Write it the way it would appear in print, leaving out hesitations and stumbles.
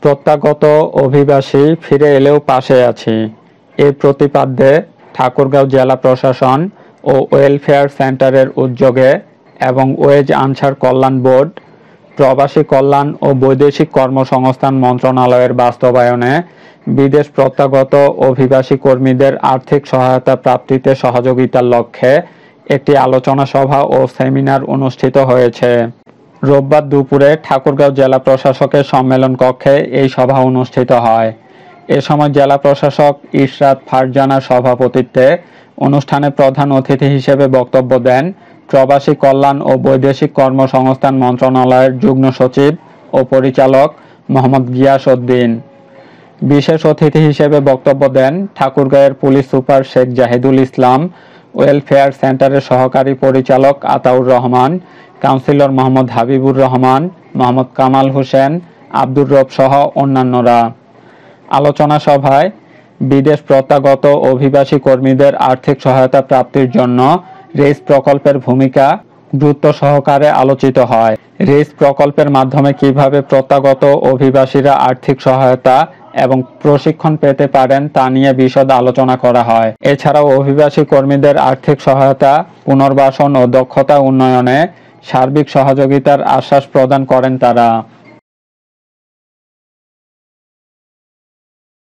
প্রত্যাগত অভিবাসী ফিরে এলেও পাশে আছি এই প্রতিপাদ্যে ঠাকুরগাঁও জেলা প্রশাসন ও ওয়েলফেয়ার সেন্টারের উদ্যোগে এবং ওয়েজ আনসার কল্যাণ বোর্ড, প্রবাসী কল্যাণ ও বৈদেশিক কর্মসংস্থান মন্ত্রণালয়ের বাস্তবায়নে বিদেশ প্রত্যাগত অভিবাসী কর্মীদের আর্থিক সহায়তা প্রাপ্তিতে সহযোগিতার লক্ষ্যে একটি আলোচনা সভা ও সেমিনার অনুষ্ঠিত হয়েছে। রোববার দুপুরে ঠাকুরগাঁও জেলা প্রশাসকের সম্মেলন কক্ষে এই সভা অনুষ্ঠিত হয়। এ সময় জেলা প্রশাসক ইশরাত ফারজানার সভাপতিত্বে অনুষ্ঠানে প্রধান অতিথি হিসেবে বক্তব্য দেন প্রবাসী কল্যাণ ও বৈদেশিক কর্মসংস্থান মন্ত্রণালয়ের যুগ্ম সচিব ও পরিচালক মোহাম্মদ গিয়াস উদ্দিন। বিশেষ অতিথি হিসেবে বক্তব্য দেন ঠাকুরগাঁওয়ের পুলিশ সুপার শেখ জাহিদুল ইসলাম, ওয়েলফেয়ার সেন্টারের সহকারী পরিচালক আতাউর রহমান, কাউন্সিলর মোহাম্মদ হাবিবুর রহমান, মোহাম্মদ কামাল হোসেন, আব্দুর রব সহ অন্যান্যরা। আলোচনা সভায় বিদেশ প্রত্যাগত অভিবাসী কর্মীদের আর্থিক সহায়তা প্রাপ্তির জন্য রেইস প্রকল্পের ভূমিকা গুরুত্ব সহকারে আলোচিত হয়। রেইস প্রকল্পের মাধ্যমে কিভাবে প্রত্যাগত অভিবাসীরা আর্থিক সহায়তা এবং প্রশিক্ষণ পেতে পারেন তা নিয়ে বিশদ আলোচনা করা হয়। এছাড়াও অভিবাসী কর্মীদের আর্থিক সহায়তা, পুনর্বাসন ও দক্ষতা উন্নয়নে সার্বিক সহযোগিতার আশ্বাস প্রদান করেন তারা।